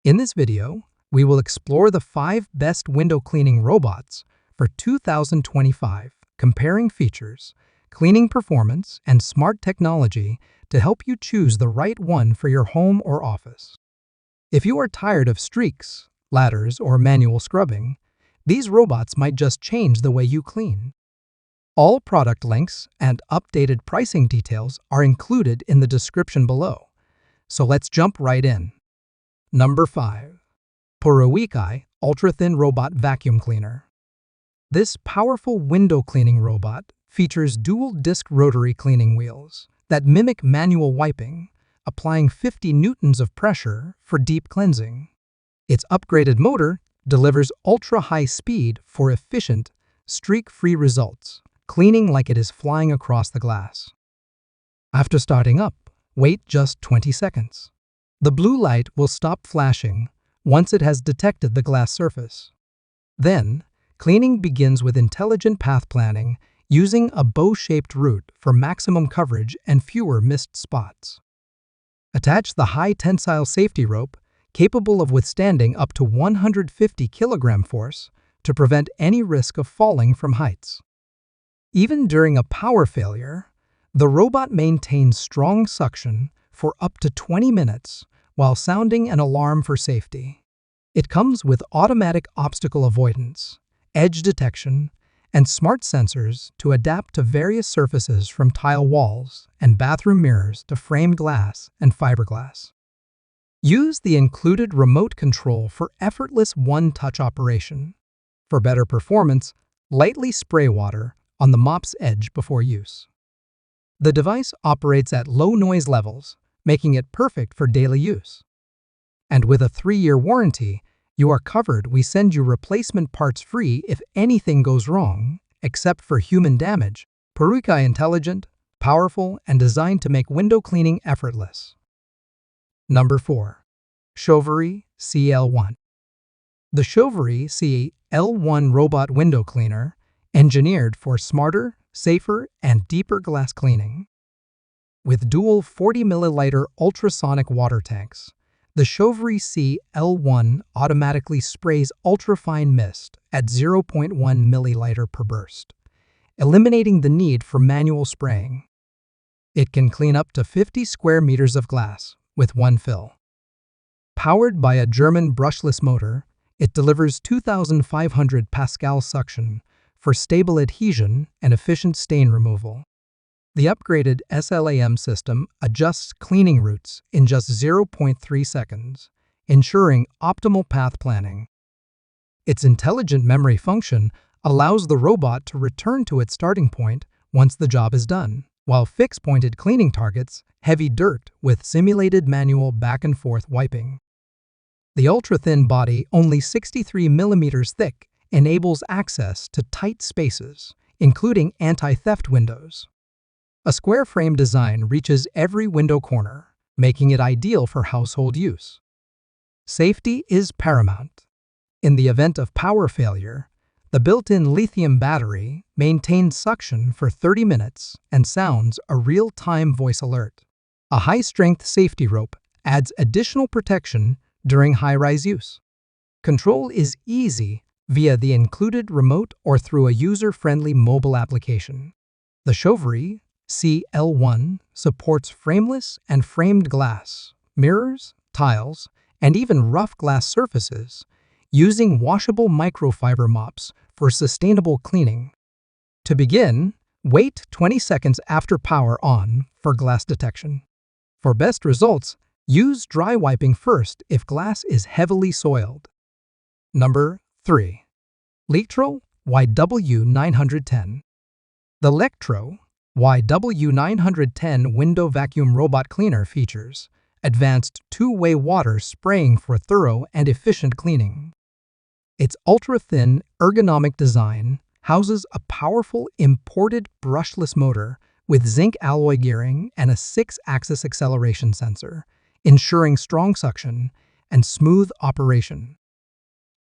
In this video, we will explore the 5 best window cleaning robots for 2025, comparing features, cleaning performance, and smart technology to help you choose the right one for your home or office. If you are tired of streaks, ladders, or manual scrubbing, these robots might just change the way you clean. All product links and updated pricing details are included in the description below, so let's jump right in. Number 5. PuRuiKai Ultra-Thin Robot Vacuum Cleaner. This powerful window cleaning robot features dual-disc rotary cleaning wheels that mimic manual wiping, applying 50 newtons of pressure for deep cleansing. Its upgraded motor delivers ultra-high speed for efficient, streak-free results, cleaning like it is flying across the glass. After starting up, wait just 20 seconds. The blue light will stop flashing once it has detected the glass surface. Then, cleaning begins with intelligent path planning using a bow-shaped route for maximum coverage and fewer missed spots. Attach the high-tensile safety rope capable of withstanding up to 150 kg force to prevent any risk of falling from heights. Even during a power failure, the robot maintains strong suction for up to 20 minutes while sounding an alarm for safety. It comes with automatic obstacle avoidance, edge detection, and smart sensors to adapt to various surfaces from tile walls and bathroom mirrors to framed glass and fiberglass. Use the included remote control for effortless one-touch operation. For better performance, lightly spray water on the mop's edge before use. The device operates at low noise levels, making it perfect for daily use. And with a 3-year warranty, you are covered. We send you replacement parts free if anything goes wrong, except for human damage. PuRuiKai intelligent, powerful, and designed to make window cleaning effortless. Number 4. CHOVERY CL1. The CHOVERY CL1 robot window cleaner, engineered for smarter, safer, and deeper glass cleaning. With dual 40 ml ultrasonic water tanks, the CHOVERY CL1 automatically sprays ultrafine mist at 0.1 ml per burst, eliminating the need for manual spraying. It can clean up to 50 square meters of glass with one fill. Powered by a German brushless motor, it delivers 2,500 Pascal suction for stable adhesion and efficient stain removal. The upgraded SLAM system adjusts cleaning routes in just 0.3 seconds, ensuring optimal path planning. Its intelligent memory function allows the robot to return to its starting point once the job is done, while fixed-pointed cleaning targets heavy dirt with simulated manual back-and-forth wiping. The ultra-thin body, only 63 mm thick, enables access to tight spaces, including anti-theft windows. A square frame design reaches every window corner, making it ideal for household use. Safety is paramount. In the event of power failure, the built-in lithium battery maintains suction for 30 minutes and sounds a real-time voice alert. A high-strength safety rope adds additional protection during high-rise use. Control is easy via the included remote or through a user-friendly mobile application. The CHOVERY CL1 supports frameless and framed glass, mirrors, tiles, and even rough glass surfaces, using washable microfiber mops for sustainable cleaning. To begin, wait 20 seconds after power on for glass detection. For best results, use dry wiping first if glass is heavily soiled. Number 3. Liectroux YW910. The Liectroux YW910 window vacuum robot cleaner features advanced two-way water spraying for thorough and efficient cleaning. Its ultra-thin, ergonomic design houses a powerful imported brushless motor with zinc alloy gearing and a 6-axis acceleration sensor, ensuring strong suction and smooth operation.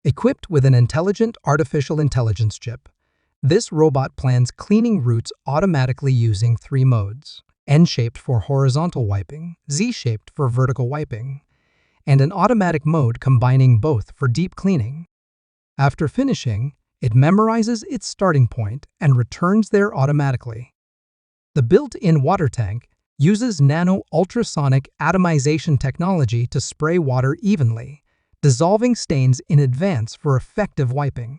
Equipped with an intelligent artificial intelligence chip, this robot plans cleaning routes automatically using 3 modes: N-shaped for horizontal wiping, Z-shaped for vertical wiping, and an automatic mode combining both for deep cleaning. After finishing, it memorizes its starting point and returns there automatically. The built-in water tank uses nano-ultrasonic atomization technology to spray water evenly, dissolving stains in advance for effective wiping.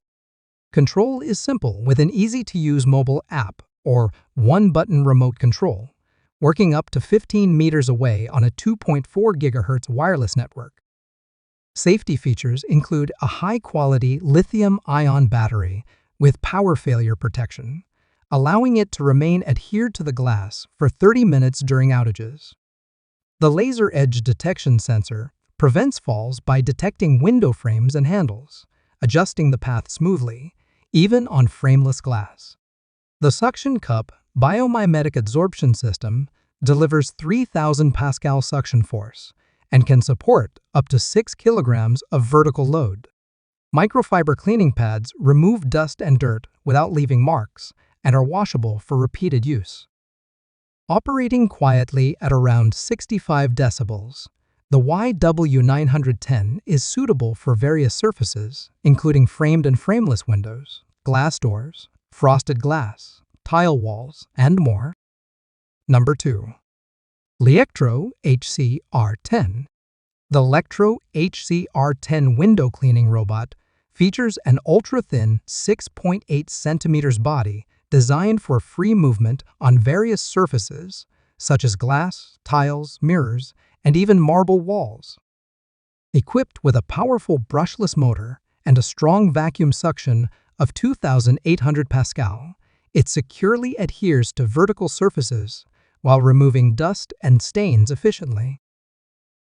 Control is simple with an easy-to-use mobile app or one-button remote control, working up to 15 meters away on a 2.4 GHz wireless network. Safety features include a high-quality lithium-ion battery with power failure protection, allowing it to remain adhered to the glass for 30 minutes during outages. The laser edge detection sensor prevents falls by detecting window frames and handles, adjusting the path smoothly, even on frameless glass. The suction cup biomimetic adsorption system delivers 3,000 Pascal suction force and can support up to 6 kilograms of vertical load. Microfiber cleaning pads remove dust and dirt without leaving marks and are washable for repeated use. Operating quietly at around 65 decibels, the YW910 is suitable for various surfaces, including framed and frameless windows, glass doors, frosted glass, tile walls, and more. Number 2. Liectroux HCR-10. The Liectroux HCR-10 window cleaning robot features an ultra-thin 6.8 centimeters body designed for free movement on various surfaces, such as glass, tiles, mirrors, and even marble walls. Equipped with a powerful brushless motor and a strong vacuum suction of 2,800 Pascal, it securely adheres to vertical surfaces while removing dust and stains efficiently.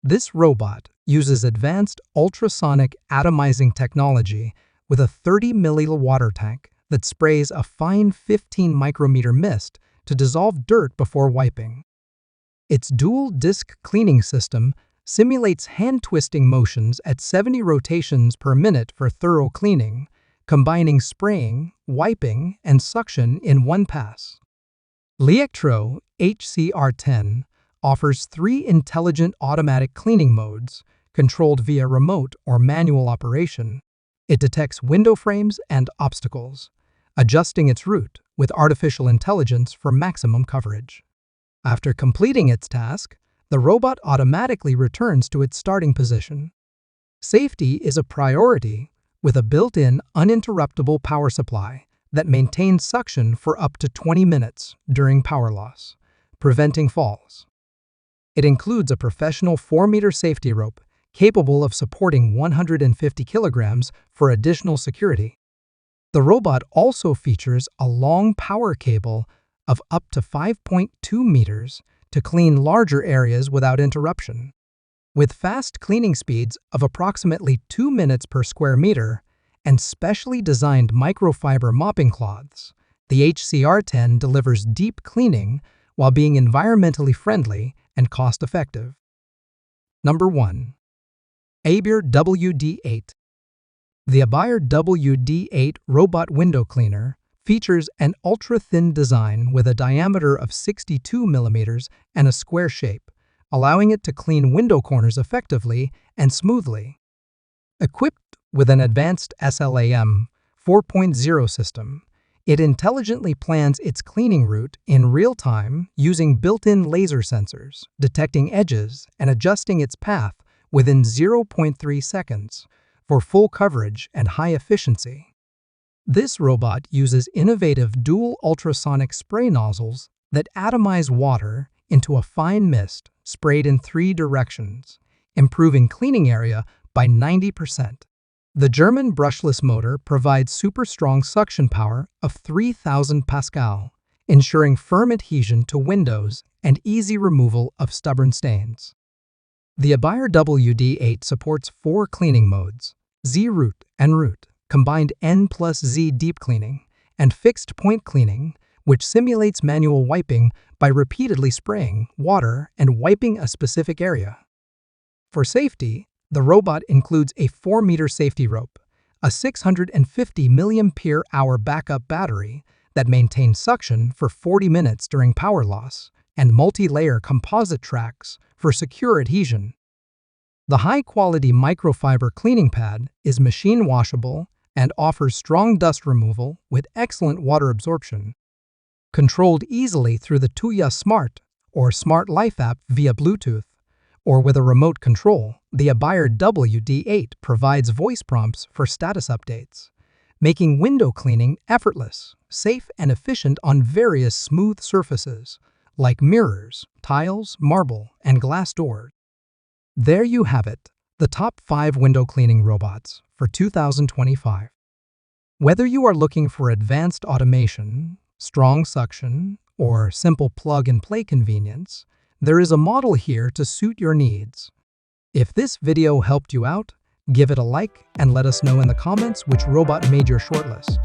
This robot uses advanced ultrasonic atomizing technology with a 30 milliliter water tank that sprays a fine 15 micrometer mist to dissolve dirt before wiping. Its dual-disc cleaning system simulates hand-twisting motions at 70 rotations per minute for thorough cleaning, combining spraying, wiping, and suction in one pass. Liectroux HCR-10 offers 3 intelligent automatic cleaning modes, controlled via remote or manual operation. It detects window frames and obstacles, adjusting its route with artificial intelligence for maximum coverage. After completing its task, the robot automatically returns to its starting position. Safety is a priority with a built-in uninterruptible power supply that maintains suction for up to 20 minutes during power loss, preventing falls. It includes a professional 4-meter safety rope capable of supporting 150 kilograms for additional security. The robot also features a long power cable of up to 5.2 meters to clean larger areas without interruption. With fast cleaning speeds of approximately 2 minutes per square meter and specially designed microfiber mopping cloths, the HCR-10 delivers deep cleaning while being environmentally friendly and cost-effective. Number 1. ABIR WD8. The ABIR WD8 robot window cleaner features an ultra-thin design with a diameter of 62 millimeters and a square shape, allowing it to clean window corners effectively and smoothly. Equipped with an advanced SLAM 4.0 system, it intelligently plans its cleaning route in real time using built-in laser sensors, detecting edges and adjusting its path within 0.3 seconds for full coverage and high efficiency. This robot uses innovative dual ultrasonic spray nozzles that atomize water into a fine mist sprayed in 3 directions, improving cleaning area by 90%. The German brushless motor provides super strong suction power of 3,000 Pascal, ensuring firm adhesion to windows and easy removal of stubborn stains. The ABIR WD8 supports 4 cleaning modes: Z-Root and Root, combined N+Z deep cleaning, and fixed point cleaning, which simulates manual wiping by repeatedly spraying water and wiping a specific area. For safety, the robot includes a 4-meter safety rope, a 650 mAh backup battery that maintains suction for 40 minutes during power loss, and multi-layer composite tracks for secure adhesion. The high-quality microfiber cleaning pad is machine washable and offers strong dust removal with excellent water absorption. Controlled easily through the Tuya Smart or Smart Life app via Bluetooth, or with a remote control, the ABIR WD8 provides voice prompts for status updates, making window cleaning effortless, safe, and efficient on various smooth surfaces like mirrors, tiles, marble, and glass doors. There you have it, the top 5 window cleaning robots for 2025. Whether you are looking for advanced automation, strong suction, or simple plug-and-play convenience, there is a model here to suit your needs. If this video helped you out, give it a like and let us know in the comments which robot made your shortlist.